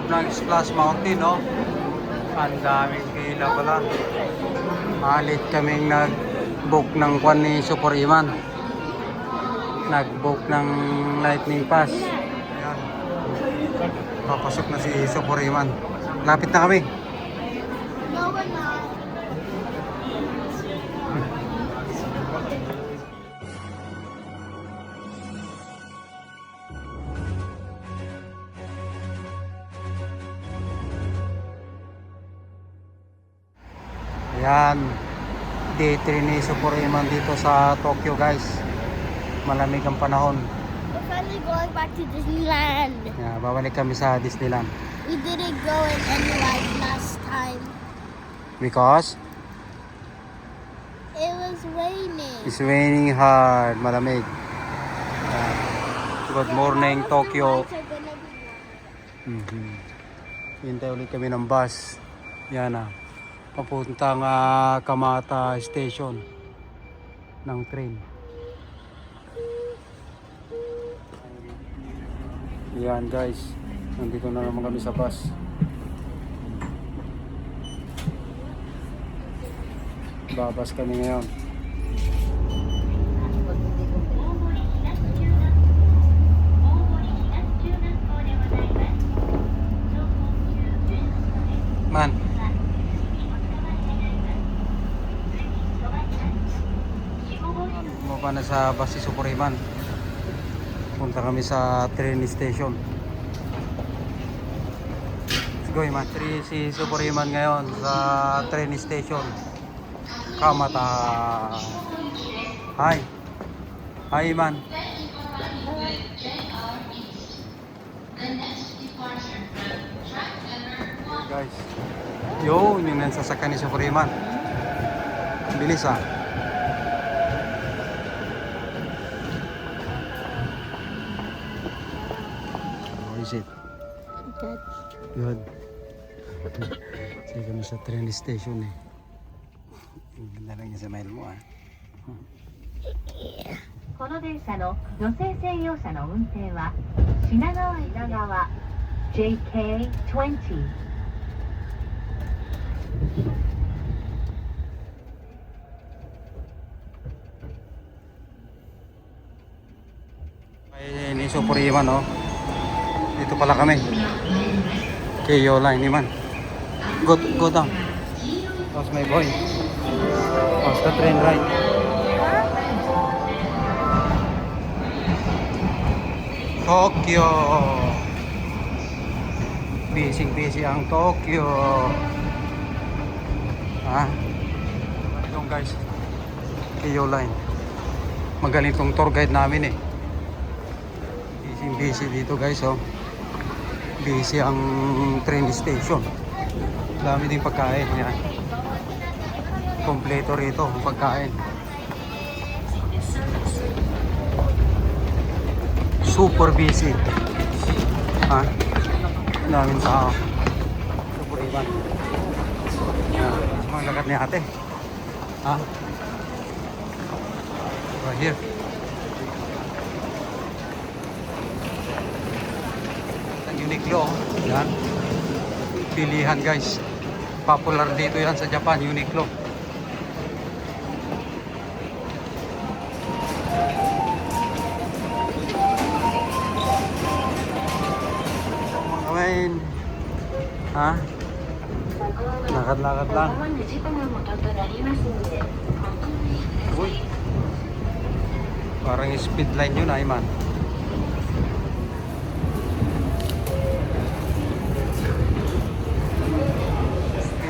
ng Splash Mountain, no? Ang daming pila pala. Malit kaming nag-book ng kwan ni Super Iman. Nag-book ng Lightning Pass. Ayan. Papasok na si Super Iman. Lapit na kami. Ayan, day 3 ni Super Iman dito sa Tokyo, guys. Malamig ang panahon. We're finally going back to Disneyland. Yeah, babalik kami sa Disneyland. We didn't go in any ride last time. Because It was raining. it's raining hard, malamig. Good morning, Tokyo. The rides are gonna be warm. Hintay ulit kami ng bus. Yan na. Papuntang Kamata Station ng train. Yan, guys. Nandito na naman kami sa bus. Babas kami ngayon. Man. Bumaba na sa bus si Super Iman. Punta kami sa train station. Let's go, Iman. Si Super Iman ngayon sa train station. Kamata. Hi. Hi, Iman. Guys. Yun, yung nansasakyan ni Super Iman. Bilis ah. How is it? Good. Good. Sige kami sa train station eh. Ang ganda lang niya sa mail mo ah. この電車の女性専用車の運転は品川稲川 JK20 Ay, ni Super Iman oh. Dito pala kami. KO line Iman. Go down. How's my boy? How's the train ride? Tokyo. Busy ang Tokyo. Ito guys. KO line. Magaling tong tour guide namin eh. Busy dito guys oh. Busy ang train station. Dami din pagkain yan. Kompleto rito ang pagkain. Super busy. Ha? Daming tao. Super Iman. Mga lagat ni ate. Ha? Right here. Uniqlo. Yan. Pilihan guys. Popular dito yan sa Japan, Uniqlo. Kawain. Ha? Lakad-lakad lang. Uy. Parang speed line yun, Ayman.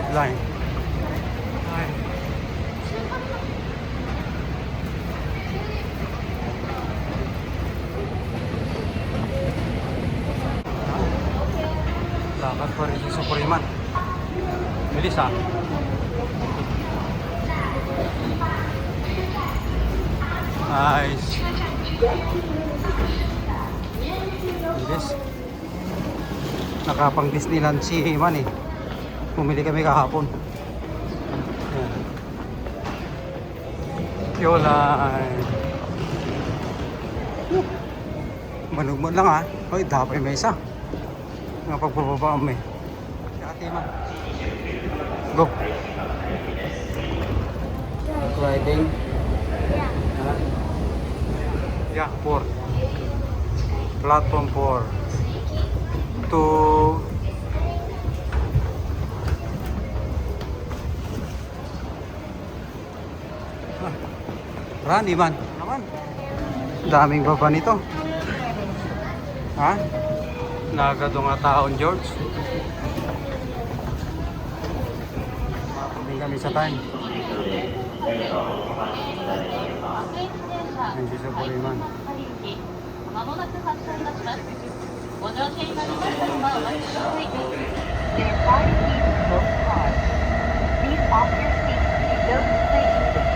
Line. Lakad pa rin si Super Iman. Bilis ah. Nice. Bilis. Nakapang Disneyland si Iman eh. Pumili kami kahapon. Yolay. Manugmon lang ha. Hoy, dapat may isa. Nga pagpapabaan mo eh. Ate man. Go. Riding. Yeah. Yeah, 4. Platform 4. To Rani man. Naman. Daming baba nito. Ha? Nagado nga taon, George. Mapunin kami sa time. Ayun si Supuriman. まもなく発車いたします。ご乗車になりましたのはお待ちください。The flight is both cars. Please off your seat and go to station.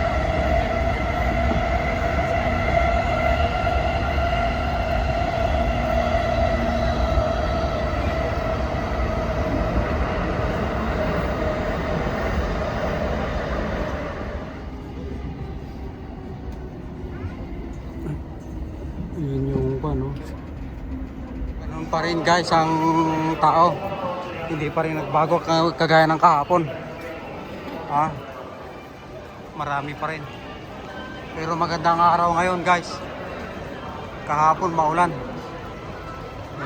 Yun yung ano. Ganun pa rin guys ang tao. Hindi pa rin nagbago kagaya ng kahapon. Ha? Marami pa rin. Pero magandang araw ngayon guys. Kahapon maulan.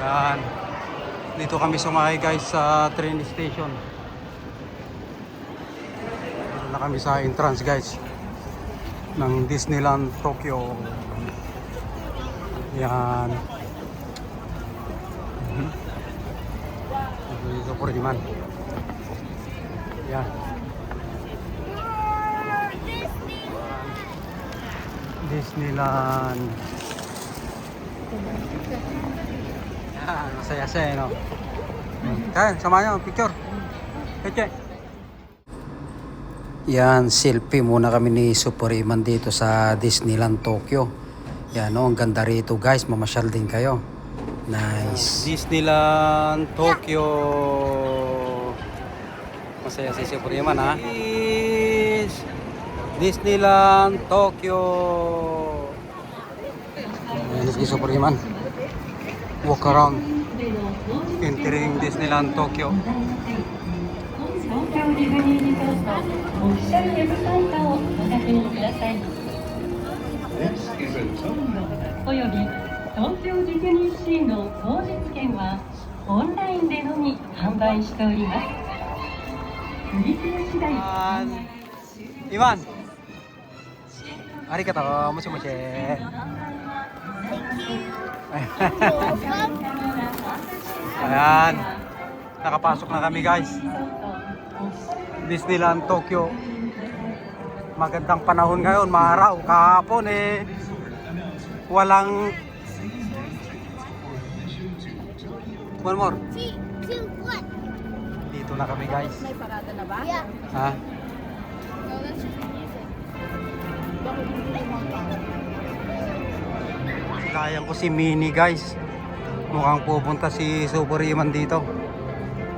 Yan. Dito kami sumakay guys sa train station. Dito na kami sa entrance guys ng Disneyland Tokyo. Yan. Dito po rin man. Yan. Disneyland. Yan. Masaya-saya, no? Kaya, samahan nyo. Picture. Picture. Yan. Selfie muna kami ni Supuriman dito sa Disneyland Tokyo. Yan, no? Ang ganda rito guys. Mamasyal din kayo. Nice. Disneyland Tokyo. Masaya si Supuriman, ha? Disneyland Tokyo. Ayan si Supuriman. Walk around. Entering Disneyland Tokyo. 東京ディズニーリゾートオフィシャルウェブサイトをお確認ください。および東京ディズニーシーの当日券はオンラインでのみ販売しております。売り切れ次第販売。 Iman. Arigato, mochi-mochi. Ayan. Nakapasok na kami guys. Disneyland Tokyo. Magandang panahon ngayon, maaraw. Kahapon walang... One more. 3, 2, 1. Dito na kami guys. May parada na ba? Yeah. Ha? No, let's just use it. Sayang ko si Minnie guys. Mukhang pupunta si Supuriman dito.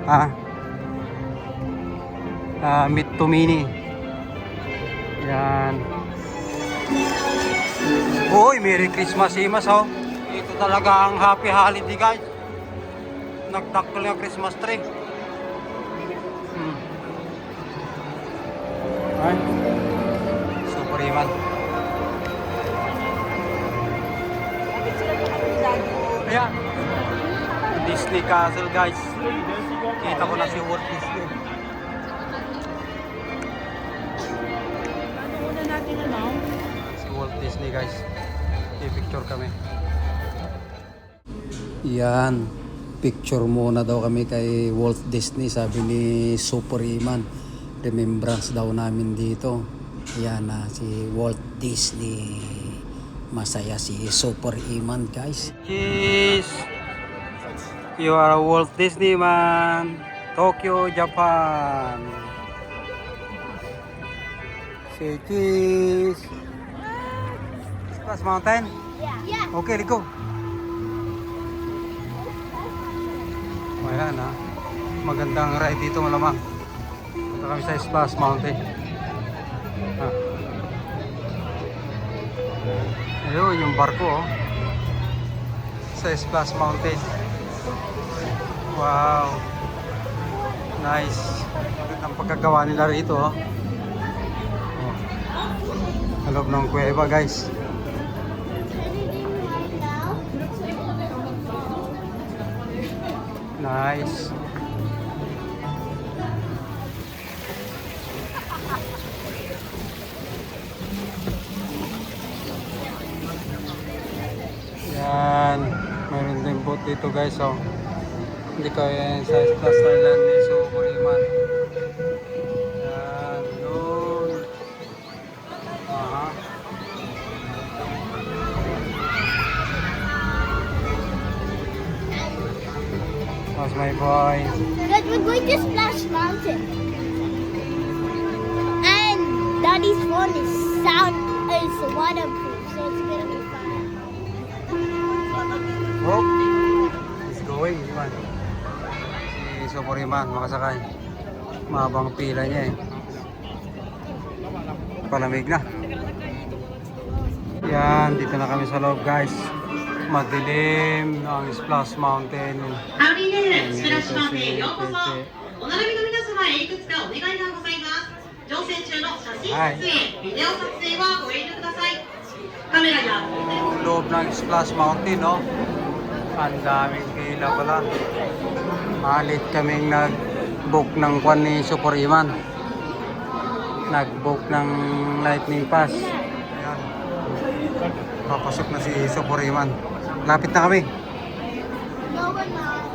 Ha? Meet to Minnie. Yan. Uy, Merry Christmas Imas, oh. Ito talaga ang happy holiday guys. Nagtakol yung Christmas tree. Ay. Supuriman. Ayan. Disney Castle guys. Kita ko na si Walt Disney. Si Walt Disney guys. I-picture kami. Yan. Picture muna daw kami kay Walt Disney. Sabi ni Supuriman. Remembrance daw namin dito. Yan na si Walt Disney. Masaya si Supuriman guys. Cheese! You are a Walt Disney man. Tokyo, Japan. Say cheese. Splash Mountain? Yeah. Okay, let's go. Ayan ha. Magandang ride dito malamang. Punta kami sa Splash Mountain. Ayun, yung barko oh. Sa Splash Mountain. Wow. Nice. Ang pagkagawa nila rito, oh. Oh. Sa loob ng kuweba, guys. Nice. Yan. Mayroon din boat dito, guys, oh. Hindi kaya yan sa Plus Island ni Suburiman. Yan. Doon. Aha. That's my boy. But we're going to Splash Mountain. And Daddy's phone is waterproof, so it's gonna be fine. Oh. He's going. Iman. Si Suburiman makasakay. Mahabang pila niya eh. Palamig na. Yan. Dito na kami sa loob, guys. Madilim ang Splash Mountain. ハウリーネルスプラッシュマウンテンへようこそ。お並びの皆様へいくつかお願いがございます。乗船中の写真撮影、ビデオ撮影はご遠慮ください。カメラや Loob ng Splash Mountain, no? Ang daming pila pala. Malit kaming nag-book ng kwan ni Supuriman. Nag-book ng Lightning Pass. Ayan. Papasok na si Supuriman. Lapit na kami. No, we're not.